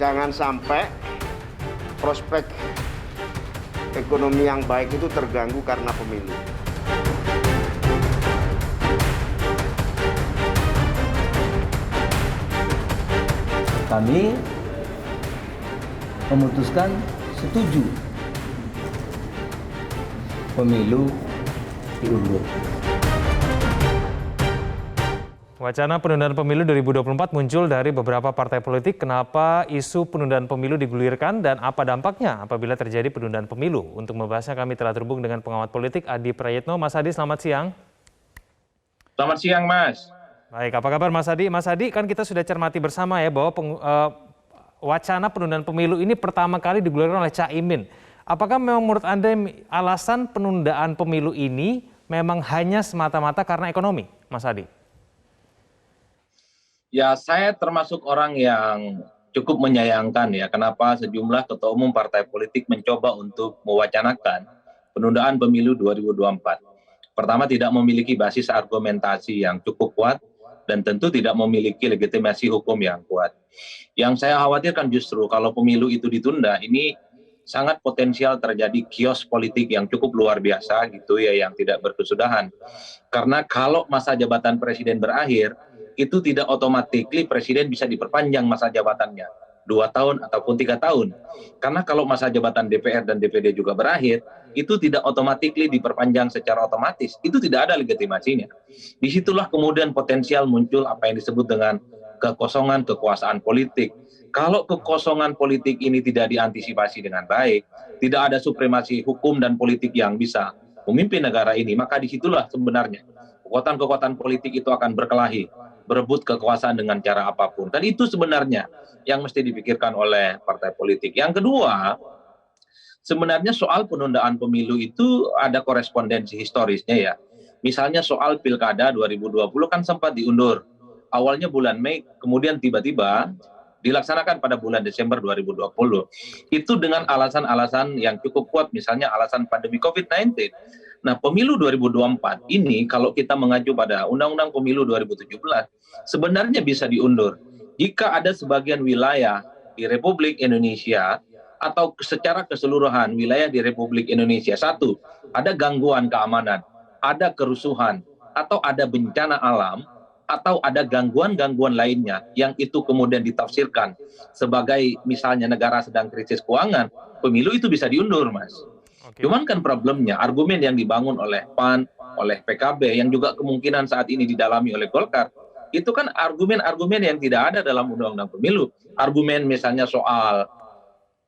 Jangan sampai prospek ekonomi yang baik itu terganggu karena pemilu. Kami memutuskan setuju pemilu diundur. Wacana penundaan pemilu 2024 muncul dari beberapa partai politik. Kenapa isu penundaan pemilu digulirkan dan apa dampaknya apabila terjadi penundaan pemilu? Untuk membahasnya kami telah terhubung dengan pengamat politik Adi Prayitno. Mas Adi, selamat siang. Selamat siang, Mas. Baik, apa kabar Mas Adi? Mas Adi, kan kita sudah cermati bersama ya bahwa wacana penundaan pemilu ini pertama kali digulirkan oleh Caimin. Apakah memang menurut Anda alasan penundaan pemilu ini memang hanya semata-mata karena ekonomi, Mas Adi? Ya, saya termasuk orang yang cukup menyayangkan ya kenapa sejumlah ketua umum partai politik mencoba untuk mewacanakan penundaan pemilu 2024. Pertama, tidak memiliki basis argumentasi yang cukup kuat dan tentu tidak memiliki legitimasi hukum yang kuat. Yang saya khawatirkan justru kalau pemilu itu ditunda, ini sangat potensial terjadi kios politik yang cukup luar biasa gitu ya, yang tidak berkesudahan. Karena kalau masa jabatan presiden berakhir, itu tidak otomatis presiden bisa diperpanjang masa jabatannya 2 tahun ataupun 3 tahun. Karena kalau masa jabatan DPR dan DPD juga berakhir, itu tidak otomatis diperpanjang secara otomatis. Itu tidak ada legitimasinya. Disitulah kemudian potensial muncul apa yang disebut dengan kekosongan kekuasaan politik. Kalau kekosongan politik ini tidak diantisipasi dengan baik, tidak ada supremasi hukum dan politik yang bisa memimpin negara ini, maka disitulah sebenarnya kekuatan-kekuatan politik itu akan berkelahi, berebut kekuasaan dengan cara apapun. Dan itu sebenarnya yang mesti dipikirkan oleh partai politik. Yang kedua, sebenarnya soal penundaan pemilu itu ada korespondensi historisnya ya. Misalnya soal Pilkada 2020 kan sempat diundur. Awalnya bulan Mei, kemudian tiba-tiba dilaksanakan pada bulan Desember 2020. Itu dengan alasan-alasan yang cukup kuat, misalnya alasan pandemi COVID-19. Nah, pemilu 2024 ini kalau kita mengacu pada Undang-Undang Pemilu 2017, sebenarnya bisa diundur jika ada sebagian wilayah di Republik Indonesia atau secara keseluruhan wilayah di Republik Indonesia, satu, ada gangguan keamanan, ada kerusuhan, atau ada bencana alam, atau ada gangguan-gangguan lainnya yang itu kemudian ditafsirkan sebagai misalnya negara sedang krisis keuangan, pemilu itu bisa diundur, Mas. Cuman kan problemnya, argumen yang dibangun oleh PAN, oleh PKB, yang juga kemungkinan saat ini didalami oleh Golkar, itu kan argumen-argumen yang tidak ada dalam Undang-Undang Pemilu. Argumen misalnya soal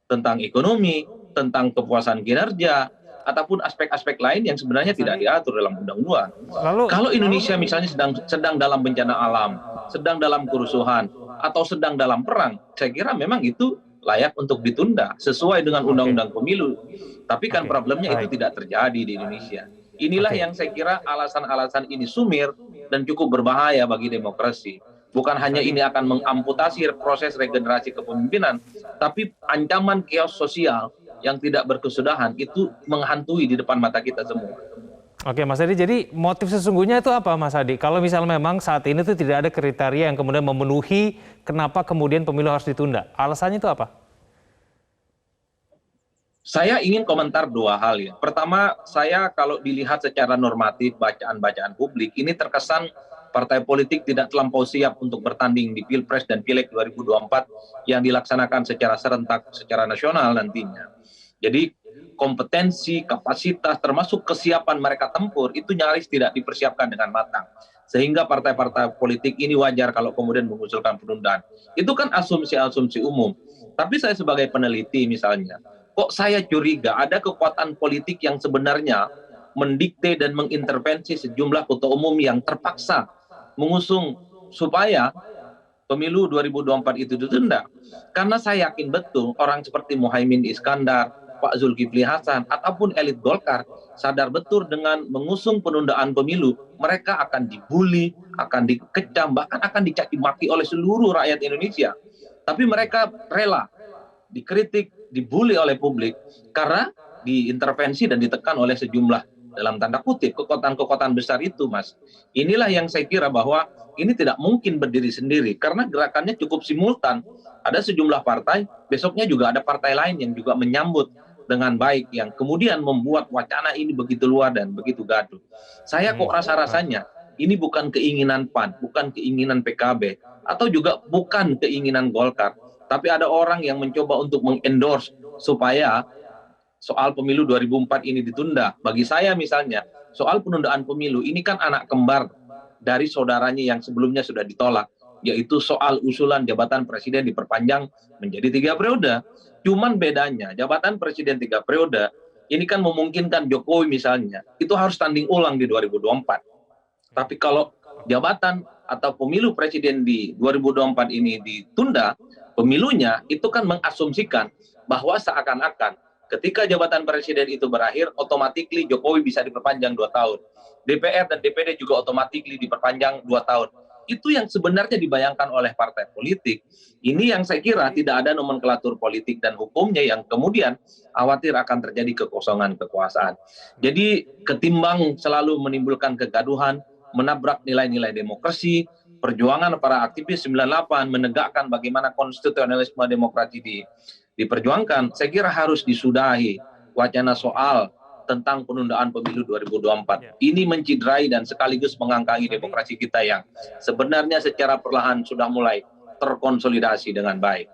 tentang ekonomi, tentang kepuasan kinerja, ataupun aspek-aspek lain yang sebenarnya tidak diatur dalam Undang-Undang. Kalau Indonesia misalnya sedang dalam bencana alam, sedang dalam kerusuhan, atau sedang dalam perang, saya kira memang itu layak untuk ditunda sesuai dengan Undang-Undang Pemilu. Tapi kan problemnya itu tidak terjadi di Indonesia. Inilah yang saya kira alasan-alasan ini sumir dan cukup berbahaya bagi demokrasi. Bukan hanya ini akan mengamputasi proses regenerasi kepemimpinan, tapi ancaman chaos sosial yang tidak berkesudahan itu menghantui di depan mata kita semua. Oke, Mas Adi, jadi motif sesungguhnya itu apa, Mas Adi? Kalau misalnya memang saat ini tuh tidak ada kriteria yang kemudian memenuhi kenapa kemudian pemilu harus ditunda, alasannya itu apa? Saya ingin komentar 2 hal ya. Pertama, saya kalau dilihat secara normatif bacaan-bacaan publik, ini terkesan partai politik tidak terlampau siap untuk bertanding di Pilpres dan Pileg 2024 yang dilaksanakan secara serentak, secara nasional nantinya. Jadi kompetensi, kapasitas, termasuk kesiapan mereka tempur, itu nyaris tidak dipersiapkan dengan matang. Sehingga partai-partai politik ini wajar kalau kemudian mengusulkan penundaan. Itu kan asumsi-asumsi umum. Tapi saya sebagai peneliti misalnya, kok saya curiga ada kekuatan politik yang sebenarnya mendikte dan mengintervensi sejumlah ketua umum yang terpaksa mengusung supaya pemilu 2024 itu ditunda. Karena saya yakin betul orang seperti Muhaimin Iskandar, Pak Zulkifli Hasan, ataupun elit Golkar sadar betul dengan mengusung penundaan pemilu, mereka akan dibully, akan dikecam, bahkan akan dicaci maki oleh seluruh rakyat Indonesia. Tapi mereka rela dikritik, dibully oleh publik karena diintervensi dan ditekan oleh sejumlah dalam tanda kutip kekuatan-kekuatan besar itu, Mas. Inilah yang saya kira bahwa ini tidak mungkin berdiri sendiri karena gerakannya cukup simultan. Ada sejumlah partai, besoknya juga ada partai lain yang juga menyambut dengan baik yang kemudian membuat wacana ini begitu luar dan begitu gaduh. Saya kok rasa-rasanya ini bukan keinginan PAN, bukan keinginan PKB, atau juga bukan keinginan Golkar, tapi ada orang yang mencoba untuk mengendorse supaya soal pemilu 2004 ini ditunda. Bagi saya misalnya, soal penundaan pemilu ini kan anak kembar dari saudaranya yang sebelumnya sudah ditolak, yaitu soal usulan jabatan presiden diperpanjang menjadi 3 periode. Cuman bedanya, jabatan presiden 3 periode, ini kan memungkinkan Jokowi misalnya, itu harus tanding ulang di 2024. Tapi kalau jabatan atau pemilu presiden di 2024 ini ditunda, pemilunya itu kan mengasumsikan bahwa seakan-akan ketika jabatan presiden itu berakhir, otomatis Jokowi bisa diperpanjang 2 tahun. DPR dan DPD juga otomatis diperpanjang 2 tahun. Itu yang sebenarnya dibayangkan oleh partai politik. Ini yang saya kira tidak ada nomenklatur politik dan hukumnya yang kemudian khawatir akan terjadi kekosongan kekuasaan. Jadi ketimbang selalu menimbulkan kegaduhan, menabrak nilai-nilai demokrasi, perjuangan para aktivis 98 menegakkan bagaimana konstitusionalisme demokrasi diperjuangkan, saya kira harus disudahi wacana soal tentang penundaan pemilu 2024. Ini menciderai dan sekaligus mengangkangi demokrasi kita yang sebenarnya secara perlahan sudah mulai terkonsolidasi dengan baik.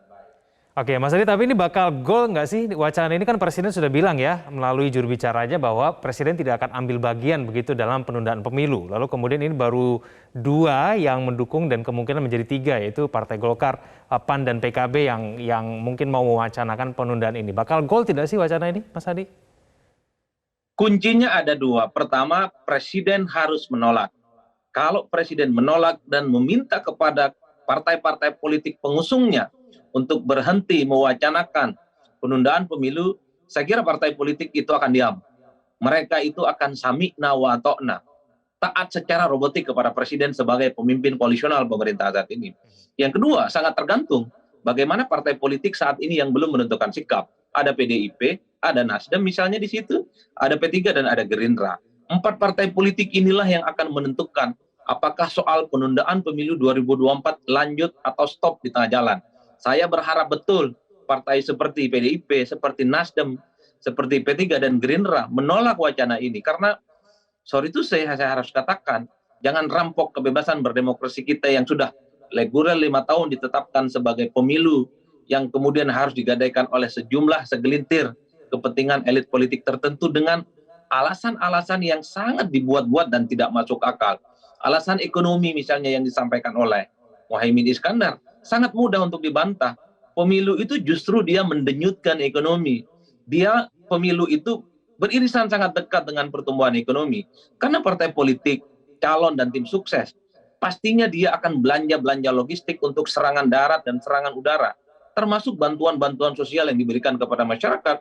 Oke, Mas Adi, tapi ini bakal gol nggak sih wacana ini? Kan Presiden sudah bilang ya melalui juru bicaranya bahwa Presiden tidak akan ambil bagian begitu dalam penundaan pemilu. Lalu kemudian ini baru 2 yang mendukung dan kemungkinan menjadi 3, yaitu Partai Golkar, PAN dan PKB yang mungkin mau mewacanakan penundaan ini. Bakal gol tidak sih wacana ini, Mas Adi? Kuncinya ada 2. Pertama, Presiden harus menolak. Kalau Presiden menolak dan meminta kepada partai-partai politik pengusungnya untuk berhenti mewacanakan penundaan pemilu, saya kira partai politik itu akan diam. Mereka itu akan sami'na wa ta'na, taat secara robotik kepada Presiden sebagai pemimpin koalisional pemerintah saat ini. Yang kedua, sangat tergantung bagaimana partai politik saat ini yang belum menentukan sikap. Ada PDIP, ada Nasdem misalnya di situ, ada P3 dan ada Gerindra. 4 partai politik inilah yang akan menentukan apakah soal penundaan pemilu 2024 lanjut atau stop di tengah jalan. Saya berharap betul partai seperti PDIP, seperti Nasdem, seperti P3 dan Gerindra menolak wacana ini. Karena, sorry itu saya harus katakan, jangan rampok kebebasan berdemokrasi kita yang sudah legural 5 tahun ditetapkan sebagai pemilu yang kemudian harus digadaikan oleh segelintir kepentingan elit politik tertentu dengan alasan-alasan yang sangat dibuat-buat dan tidak masuk akal. Alasan ekonomi misalnya yang disampaikan oleh Muhaimin Iskandar, sangat mudah untuk dibantah. Pemilu itu justru dia mendenyutkan ekonomi. Pemilu itu beririsan sangat dekat dengan pertumbuhan ekonomi. Karena partai politik, calon dan tim sukses, pastinya dia akan belanja logistik untuk serangan darat dan serangan udara. Termasuk bantuan-bantuan sosial yang diberikan kepada masyarakat,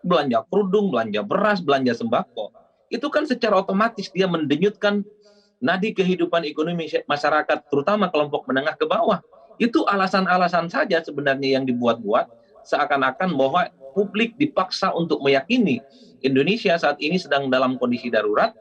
belanja kerudung, belanja beras, belanja sembako. Itu kan secara otomatis dia mendenyutkan nadi kehidupan ekonomi masyarakat, terutama kelompok menengah ke bawah. Itu alasan-alasan saja sebenarnya yang dibuat-buat, seakan-akan bahwa publik dipaksa untuk meyakini Indonesia saat ini sedang dalam kondisi darurat,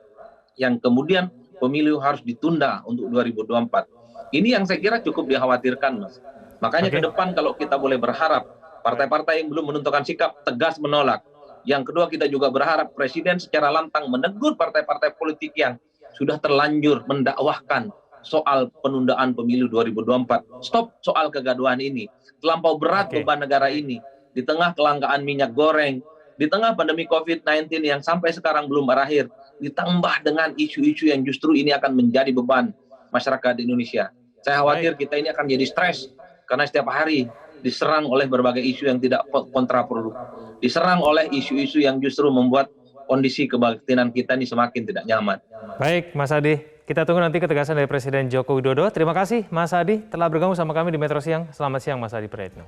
yang kemudian pemilu harus ditunda untuk 2024. Ini yang saya kira cukup dikhawatirkan, Mas. Makanya ke depan kalau kita boleh berharap, partai-partai yang belum menentukan sikap tegas menolak. Yang kedua, kita juga berharap Presiden secara lantang menegur partai-partai politik yang sudah terlanjur mendakwahkan soal penundaan pemilu 2024. Stop soal kegaduhan ini. Terlampau berat beban negara ini. Di tengah kelangkaan minyak goreng, di tengah pandemi COVID-19 yang sampai sekarang belum berakhir, ditambah dengan isu-isu yang justru ini akan menjadi beban masyarakat di Indonesia. Saya khawatir kita ini akan jadi stres, karena setiap hari diserang oleh berbagai isu yang tidak kontraproduktif. Diserang oleh isu-isu yang justru membuat kondisi kebatinan kita ini semakin tidak nyaman. Baik, Mas Adi. Kita tunggu nanti ketegasan dari Presiden Joko Widodo. Terima kasih Mas Adi telah bergabung sama kami di Metro Siang. Selamat siang Mas Adi Praetno.